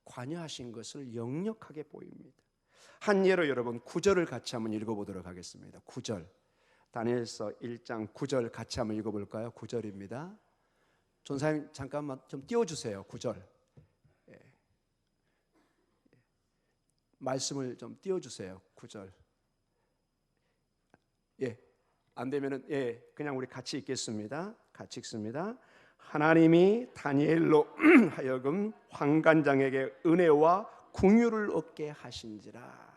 관여하신 것을 역력하게 보입니다. 한 예로 여러분 9절을 같이 한번 읽어보도록 하겠습니다. 9절, 다니엘서 1장 9절 같이 한번 읽어볼까요? 9절입니다. 전사님 잠깐만 좀 띄워주세요. 9절 말씀을 좀 띄워주세요. 9절. 안 되면은 그냥 우리 같이 읽겠습니다. 같이 읽습니다. 하나님이 다니엘로 하여금 환관장에게 은혜와 궁유를 얻게 하신지라.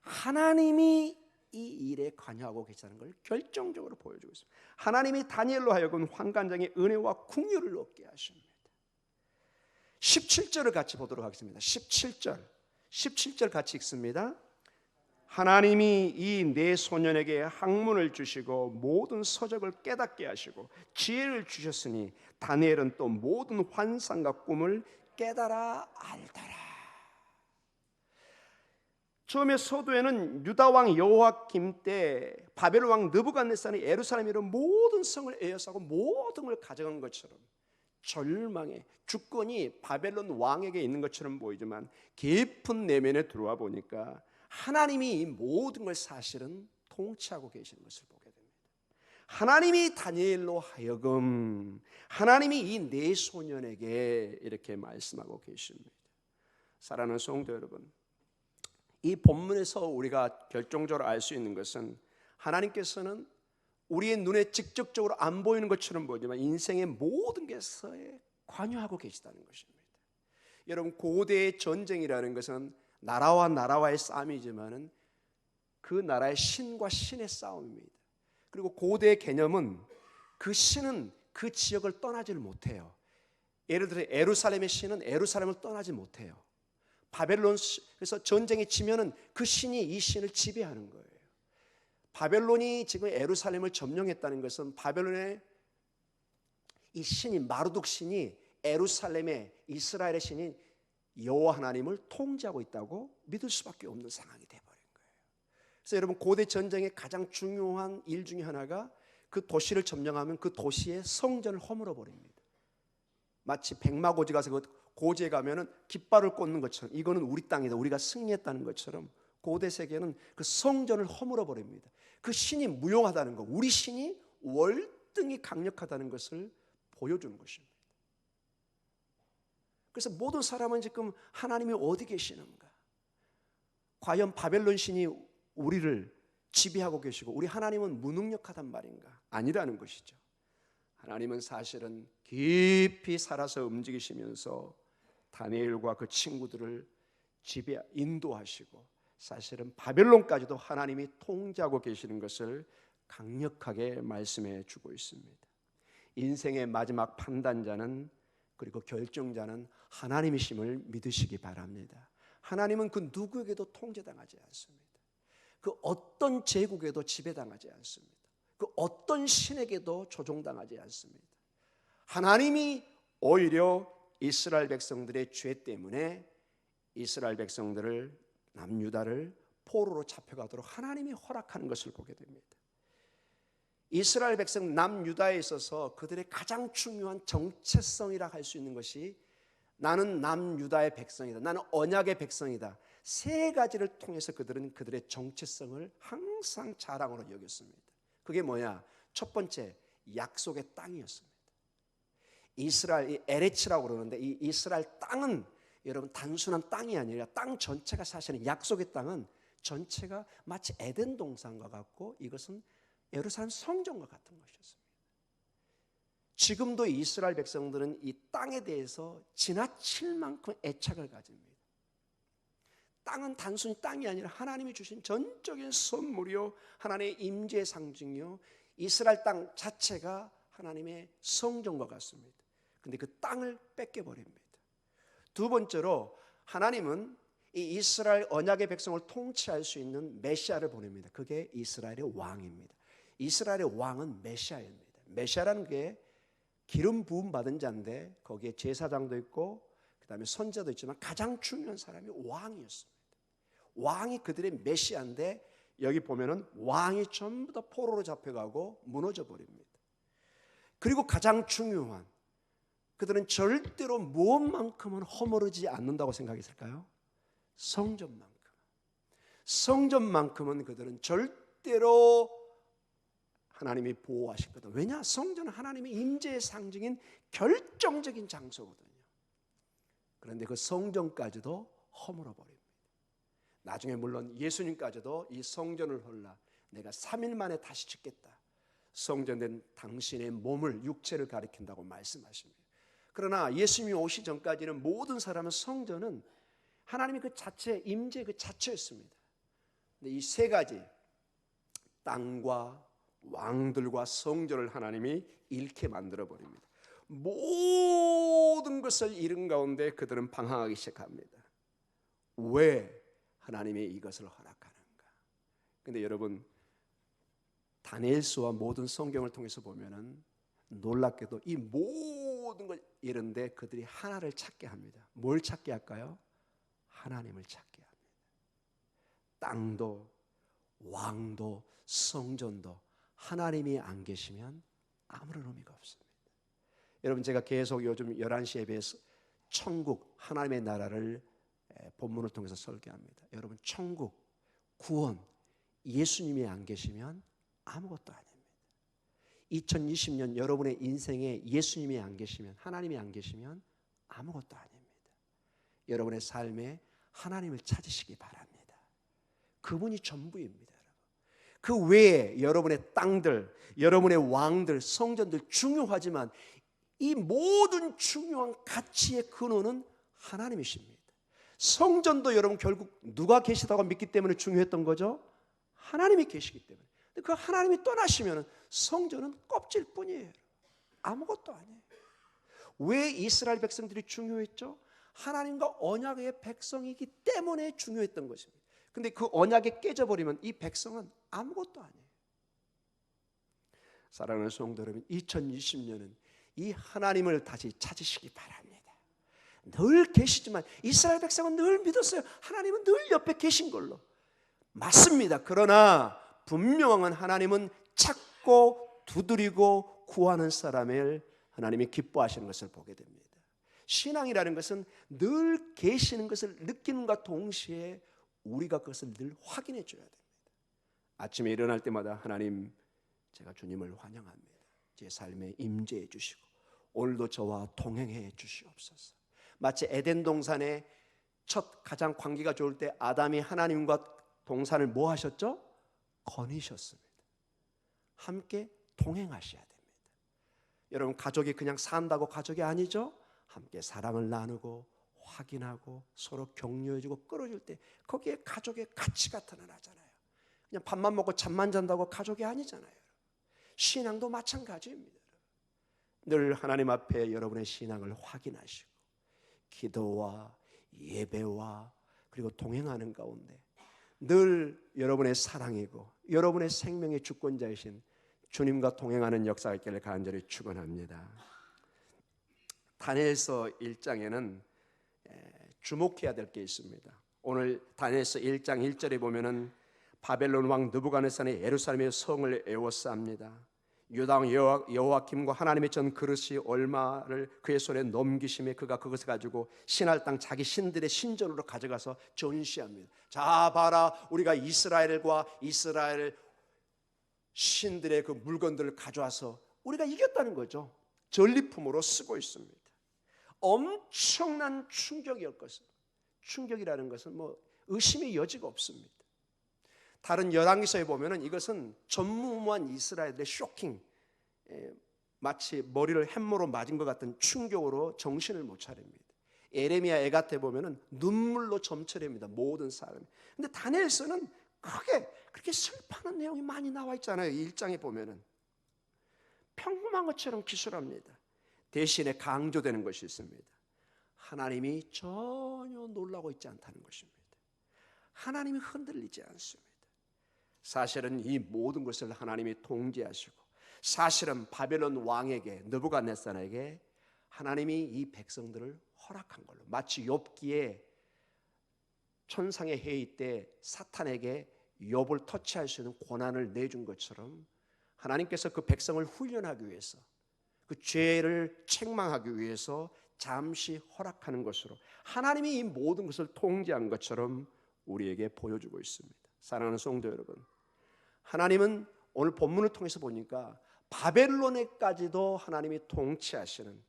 하나님이 이 일에 관여하고 계시다는 걸 결정적으로 보여주고 있습니다. 하나님이 다니엘로 하여금 환관장에 은혜와 궁유를 얻게 하십니다. 17절을 같이 보도록 하겠습니다. 17절 같이 읽습니다. 하나님이 이 네 소년에게 학문을 주시고 모든 서적을 깨닫게 하시고 지혜를 주셨으니 다니엘은 또 모든 환상과 꿈을 깨달아 알더라. 처음에 서도에는 유다 왕 여호와김 때 바벨론 왕 느부갓네살이 예루살렘으로 모든 성을 에워싸고 모든 걸 가져간 것처럼 절망의 주권이 바벨론 왕에게 있는 것처럼 보이지만 깊은 내면에 들어와 보니까 하나님이 이 모든 걸 사실은 통치하고 계시는 것을 보게 됩니다. 하나님이 다니엘로 하여금 하나님이 이 네 소년에게 이렇게 말씀하고 계십니다. 사랑하는 성도 여러분, 이 본문에서 우리가 결정적으로 알 수 있는 것은 하나님께서는 우리의 눈에 직접적으로 안 보이는 것처럼 보이지만 인생의 모든 것에 관여하고 계시다는 것입니다. 여러분, 고대의 전쟁이라는 것은 나라와 나라와의 싸움이지만은 그 나라의 신과 신의 싸움입니다. 그리고 고대의 개념은 그 신은 그 지역을 떠나지를 못해요. 예를 들어 예루살렘의 신은 예루살렘을 떠나지 못해요. 바벨론에서 전쟁이 치면은 그 신이 이 신을 지배하는 거예요. 바벨론이 지금 예루살렘을 점령했다는 것은 바벨론의 이 신이 마르둑 신이 예루살렘의 이스라엘의 신인 여호와 하나님을 통제하고 있다고 믿을 수밖에 없는 상황이 되어버린 거예요. 그래서 여러분, 고대 전쟁의 가장 중요한 일 중에 하나가 그 도시를 점령하면 그 도시의 성전을 허물어 버립니다. 마치 백마고지 가서 그 고지에 가면은 깃발을 꽂는 것처럼 이거는 우리 땅이다, 우리가 승리했다는 것처럼 고대 세계는 그 성전을 허물어 버립니다. 그 신이 무용하다는 것, 우리 신이 월등히 강력하다는 것을 보여주는 것입니다. 그래서 모든 사람은 지금 하나님이 어디 계시는가? 과연 바벨론 신이 우리를 지배하고 계시고 우리 하나님은 무능력하단 말인가? 아니라는 것이죠. 하나님은 사실은 깊이 살아서 움직이시면서 다니엘과 그 친구들을 인도하시고 사실은 바벨론까지도 하나님이 통제하고 계시는 것을 강력하게 말씀해 주고 있습니다. 인생의 마지막 판단자는 그리고 결정자는 하나님이심을 믿으시기 바랍니다. 하나님은 그 누구에게도 통제당하지 않습니다. 그 어떤 제국에도 지배당하지 않습니다. 그 어떤 신에게도 조종당하지 않습니다. 하나님이 오히려 이스라엘 백성들의 죄 때문에 이스라엘 백성들을 남유다를 포로로 잡혀가도록 하나님이 허락하는 것을 보게 됩니다. 이스라엘 백성 남유다에 있어서 그들의 가장 중요한 정체성이라 할 수 있는 것이 나는 남유다의 백성이다, 나는 언약의 백성이다, 세 가지를 통해서 그들은 그들의 정체성을 항상 자랑으로 여겼습니다. 그게 뭐냐? 첫 번째, 약속의 땅이었습니다. 이스라엘, 이 에레츠라고 그러는데 이 이스라엘 땅은 여러분 단순한 땅이 아니라 땅 전체가 사실은 약속의 땅은 전체가 마치 에덴 동산과 같고 이것은 예루살렘 성전과 같은 것이었습니다. 지금도 이스라엘 백성들은 이 땅에 대해서 지나칠 만큼 애착을 가집니다. 땅은 단순히 땅이 아니라 하나님이 주신 전적인 선물이요, 하나님의 임재의 상징이요, 이스라엘 땅 자체가 하나님의 성전과 같습니다. 그런데 그 땅을 뺏겨버립니다. 두 번째로 하나님은 이 이스라엘 언약의 백성을 통치할 수 있는 메시아를 보냅니다. 그게 이스라엘의 왕입니다. 이스라엘의 왕은 메시아입니다. 메시아라는 게 기름 부음 받은 자인데 거기에 제사장도 있고 그 다음에 선자도 있지만 가장 중요한 사람이 왕이었습니다. 왕이 그들의 메시아인데 여기 보면은 왕이 전부 다 포로로 잡혀가고 무너져 버립니다. 그리고 가장 중요한 그들은 절대로 무엇만큼은 허물지 않는다고 생각했을까요? 성전만큼. 성전만큼은 그들은 절대로 하나님이 보호하셨거든. 왜냐? 성전은 하나님의 임재의 상징인 결정적인 장소거든요. 그런데 그 성전까지도 허물어 버립니다. 나중에 물론 예수님까지도 이 성전을 헐라 내가 3일 만에 다시 짓겠다. 성전된 당신의 몸을, 육체를 가리킨다고 말씀하십니다. 그러나 예수님이 오시 전까지는 모든 사람은 성전은 하나님의 그 자체, 임재 그 자체였습니다. 근데 이 세 가지, 땅과 왕들과 성전을 하나님이 잃게 만들어 버립니다. 모든 것을 잃은 가운데 그들은 방황하기 시작합니다. 왜 하나님이 이것을 허락하는가? 근데 여러분, 다니엘서와 모든 성경을 통해서 보면은 놀랍게도 이 모든 걸 잃은데 그들이 하나를 찾게 합니다. 뭘 찾게 할까요? 하나님을 찾게 합니다. 땅도 왕도 성전도 하나님이 안 계시면 아무런 의미가 없습니다. 여러분, 제가 계속 요즘 11시 예배에서 천국, 하나님의 나라를 본문을 통해서 설교합니다. 여러분, 천국, 구원, 예수님이 안 계시면 아무것도 아닙니다. 2020년 여러분의 인생에 예수님이 안 계시면, 하나님이 안 계시면 아무것도 아닙니다. 여러분의 삶에 하나님을 찾으시기 바랍니다. 그분이 전부입니다. 그 외에 여러분의 땅들, 여러분의 왕들, 성전들 중요하지만 이 모든 중요한 가치의 근원은 하나님이십니다. 성전도 여러분 결국 누가 계시다고 믿기 때문에 중요했던 거죠? 하나님이 계시기 때문에. 그 하나님이 떠나시면 성전은 껍질뿐이에요. 아무것도 아니에요. 왜 이스라엘 백성들이 중요했죠? 하나님과 언약의 백성이기 때문에 중요했던 것입니다. 근데 그 언약이 깨져버리면 이 백성은 아무것도 아니에요. 사랑하는 성도 여러분, 2020년은 이 하나님을 다시 찾으시기 바랍니다. 늘 계시지만 이스라엘 백성은 늘 믿었어요. 하나님은 늘 옆에 계신 걸로. 맞습니다. 그러나 분명한 하나님은 찾고 두드리고 구하는 사람을 하나님이 기뻐하시는 것을 보게 됩니다. 신앙이라는 것은 늘 계시는 것을 느끼는과 동시에 우리가 그것을 늘 확인해 줘야 됩니다. 아침에 일어날 때마다 하나님, 제가 주님을 환영합니다. 제 삶에 임재해 주시고 오늘도 저와 동행해 주시옵소서. 마치 에덴 동산에 첫 가장 관계가 좋을 때 아담이 하나님과 동산을 뭐 하셨죠? 거니셨습니다. 함께 동행하셔야 됩니다. 여러분, 가족이 그냥 산다고 가족이 아니죠? 함께 사랑을 나누고 확인하고 서로 격려해주고 끌어줄 때 거기에 가족의 가치가 드러나잖아요. 그냥 밥만 먹고 잠만 잔다고 가족이 아니잖아요. 신앙도 마찬가지입니다. 늘 하나님 앞에 여러분의 신앙을 확인하시고 기도와 예배와 그리고 동행하는 가운데 늘 여러분의 사랑이고 여러분의 생명의 주권자이신 주님과 동행하는 역사가 있기를 간절히 축원합니다. 다니엘서 1장에는 주목해야 될 게 있습니다. 오늘 다니엘서 1장 1절에 보면은 바벨론 왕 느부갓네살이 예루살렘의 성을 에워쌉니다. 유다 왕 여호와김과 하나님의 전 그릇이 얼마를 그의 손에 넘기심에 그가 그것을 가지고 신할 땅 자기 신들의 신전으로 가져가서 전시합니다. 자, 봐라, 우리가 이스라엘과 이스라엘 신들의 그 물건들을 가져와서 우리가 이겼다는 거죠. 전리품으로 쓰고 있습니다. 엄청난 충격이었거든요. 충격이라는 것은 뭐 의심의 여지가 없습니다. 다른 열왕기서에 보면은 이것은 전무후무한 이스라엘의 쇼킹, 마치 머리를 햄머로 맞은 것 같은 충격으로 정신을 못 차립니다. 에레미야 애가테 보면은 눈물로 점철합니다. 모든 사람이. 근데 다니엘서는 크게 그렇게 슬퍼하는 내용이 많이 나와 있잖아요. 1장에 보면은 평범한 것처럼 기술합니다. 대신에 강조되는 것이 있습니다. 하나님이 전혀 놀라고 있지 않다는 것입니다. 하나님이 흔들리지 않습니다. 사실은 이 모든 것을 하나님이 통제하시고 사실은 바벨론 왕에게 느부갓네살에게 하나님이 이 백성들을 허락한 걸로, 마치 욥기에 천상의 회의 때 사탄에게 욥을 터치할 수 있는 권한을 내준 것처럼 하나님께서 그 백성을 훈련하기 위해서 그 죄를 책망하기 위해서 잠시 허락하는 것으로 하나님이 이 모든 것을 통제한 것처럼 우리에게 보여주고 있습니다. 사랑하는 성도 여러분, 하나님은 오늘 본문을 통해서 보니까 바벨론에까지도 하나님이 통치하시는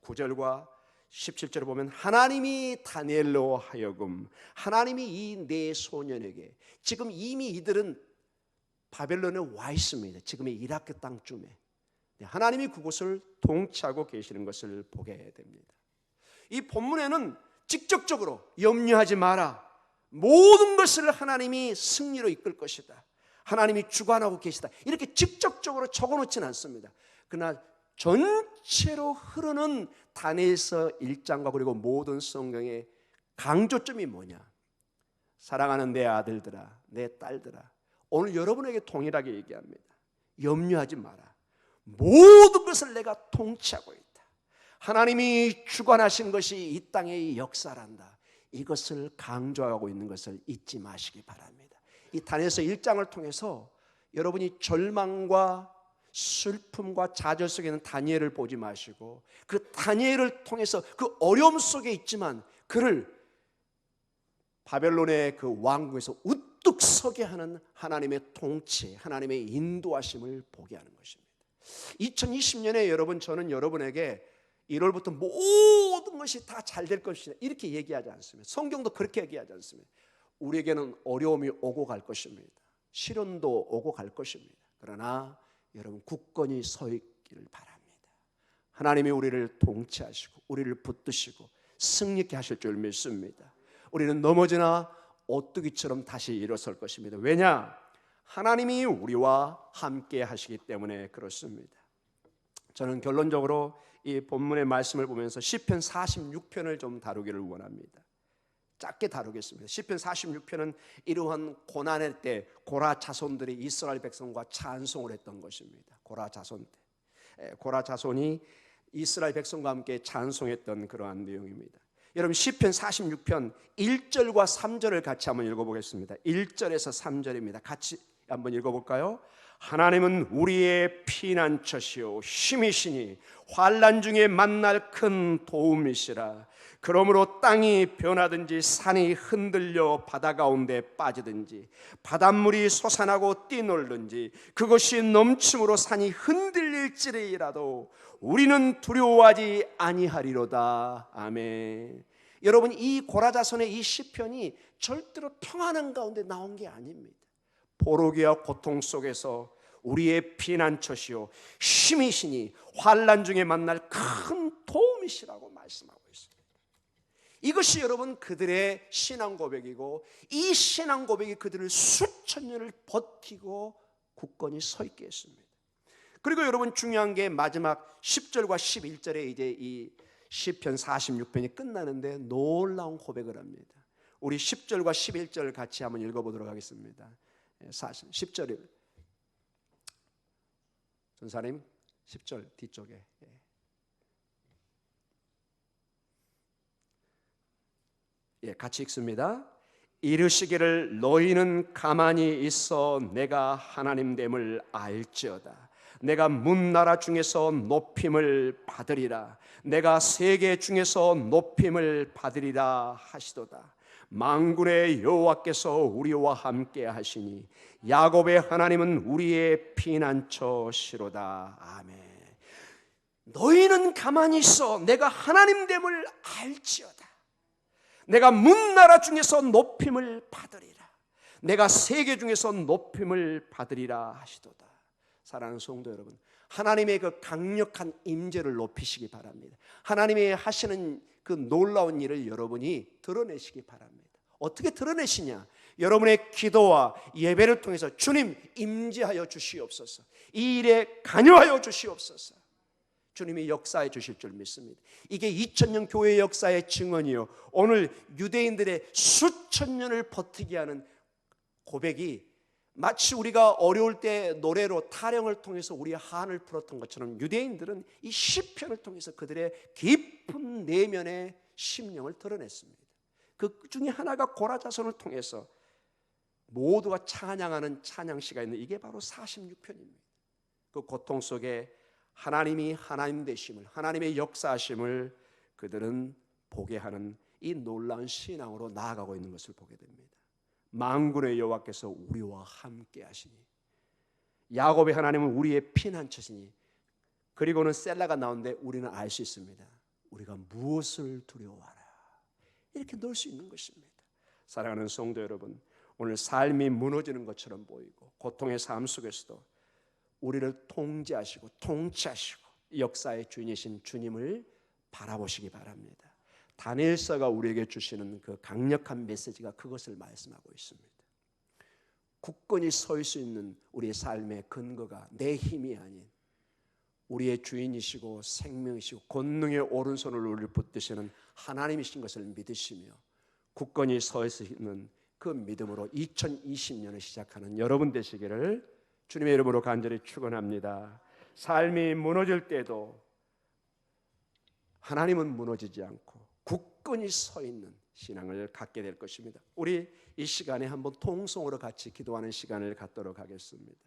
9절과 17절을 보면 하나님이 다니엘로 하여금 하나님이 이 네 소년에게 지금 이미 이들은 바벨론에 와 있습니다. 지금의 이라크 땅쯤에 하나님이 그곳을 통치하고 계시는 것을 보게 됩니다. 이 본문에는 직접적으로 염려하지 마라, 모든 것을 하나님이 승리로 이끌 것이다, 하나님이 주관하고 계시다, 이렇게 직접적으로 적어놓지는 않습니다. 그러나 전체로 흐르는 다니엘서 1장과 그리고 모든 성경의 강조점이 뭐냐? 사랑하는 내 아들들아, 내 딸들아, 오늘 여러분에게 동일하게 얘기합니다. 염려하지 마라, 모든 것을 내가 통치하고 있다, 하나님이 주관하신 것이 이 땅의 역사란다, 이것을 강조하고 있는 것을 잊지 마시기 바랍니다. 이 다니엘서 1장을 통해서 여러분이 절망과 슬픔과 좌절 속에 있는 다니엘을 보지 마시고 그 다니엘을 통해서 그 어려움 속에 있지만 그를 바벨론의 그 왕국에서 우뚝 서게 하는 하나님의 통치, 하나님의 인도하심을 보게 하는 것입니다. 2020년에 여러분, 저는 여러분에게 1월부터 모든 것이 다 잘 될 것이다 이렇게 얘기하지 않습니다. 성경도 그렇게 얘기하지 않습니다. 우리에게는 어려움이 오고 갈 것입니다. 시련도 오고 갈 것입니다. 그러나 여러분, 굳건히 서 있기를 바랍니다. 하나님이 우리를 통치하시고 우리를 붙드시고 승리케 하실 줄 믿습니다. 우리는 넘어지나 오뚜기처럼 다시 일어설 것입니다. 왜냐? 하나님이 우리와 함께 하시기 때문에 그렇습니다. 저는 결론적으로 이 본문의 말씀을 보면서 시편 46편을 좀 다루기를 원합니다. 짧게 다루겠습니다. 시편 46편은 이러한 고난의 때 고라 자손들이 이스라엘 백성과 찬송을 했던 것입니다. 고라 자손 때 고라 자손이 이스라엘 백성과 함께 찬송했던 그러한 내용입니다. 여러분, 시편 46편 1절과 3절을 같이 한번 읽어보겠습니다. 1절에서 3절입니다. 같이 한번 읽어볼까요? 하나님은 우리의 피난처시요 힘이시니 환난 중에 만날 큰 도움이시라. 그러므로 땅이 변하든지 산이 흔들려 바다 가운데 빠지든지 바닷물이 솟아나고 뛰놀든지 그것이 넘침으로 산이 흔들릴지라도 우리는 두려워하지 아니하리로다. 아멘. 여러분, 이 고라자손의 이 시편이 절대로 평안한 가운데 나온 게 아닙니다. 포로기와 고통 속에서 우리의 피난처시요 힘이시니 환난 중에 만날 큰 도움이시라고 말씀하고 있습니다. 이것이 여러분 그들의 신앙 고백이고 이 신앙 고백이 그들을 수천 년을 버티고 굳건히 서 있게 했습니다. 그리고 여러분, 중요한 게 마지막 10절과 11절에 이제 이 시편 46편이 끝나는데 놀라운 고백을 합니다. 우리 10절과 11절 같이 한번 읽어보도록 하겠습니다. 10절이 전사님 10절 뒤쪽에 같이 읽습니다. 이르시기를 너희는 가만히 있어 내가 하나님됨을 알지어다. 내가 문나라 중에서 높임을 받으리라. 내가 세계 중에서 높임을 받으리라 하시도다. 만군의 여호와께서 우리와 함께 하시니 야곱의 하나님은 우리의 피난처시로다. 아멘. 너희는 가만히 있어 내가 하나님됨을 알지어다. 내가 문나라 중에서 높임을 받으리라. 내가 세계 중에서 높임을 받으리라 하시도다. 사랑하는 성도 여러분, 하나님의 그 강력한 임재를 높이시기 바랍니다. 하나님이 하시는 그 놀라운 일을 여러분이 드러내시기 바랍니다. 어떻게 드러내시냐? 여러분의 기도와 예배를 통해서 주님 임재하여 주시옵소서, 이 일에 관여하여 주시옵소서. 주님이 역사해 주실 줄 믿습니다. 이게 2000년 교회 역사의 증언이요, 오늘 유대인들의 수천 년을 버티게 하는 고백이 마치 우리가 어려울 때 노래로 타령을 통해서 우리의 한을 풀었던 것처럼 유대인들은 이 시편을 통해서 그들의 깊은 내면의 심령을 드러냈습니다. 그 중에 하나가 고라자손을 통해서 모두가 찬양하는 찬양시가 있는 이게 바로 46편입니다. 그 고통 속에 하나님이 하나님 되심을, 하나님의 역사하심을 그들은 보게 하는 이 놀라운 신앙으로 나아가고 있는 것을 보게 됩니다. 만군의 여호와께서 우리와 함께 하시니, 야곱의 하나님은 우리의 피난처시니, 그리고는 셀라가 나오는데 우리는 알 수 있습니다. 우리가 무엇을 두려워하라, 이렇게 넣을 수 있는 것입니다. 사랑하는 성도 여러분, 오늘 삶이 무너지는 것처럼 보이고 고통의 삶 속에서도 우리를 통제하시고 통치하시고 역사의 주인이신 주님을 바라보시기 바랍니다. 다니엘서가 우리에게 주시는 그 강력한 메시지가 그것을 말씀하고 있습니다. 굳건히 설 수 있는 우리의 삶의 근거가 내 힘이 아닌 우리의 주인이시고 생명이시고 권능의 오른손을 우리를 붙드시는 하나님이신 것을 믿으시며 굳건히 설 수 있는 그 믿음으로 2020년을 시작하는 여러분 되시기를 주님의 이름으로 간절히 축원합니다. 삶이 무너질 때도 하나님은 무너지지 않고 굳건히 서 있는 신앙을 갖게 될 것입니다. 우리 이 시간에 한번 통성으로 같이 기도하는 시간을 갖도록 하겠습니다.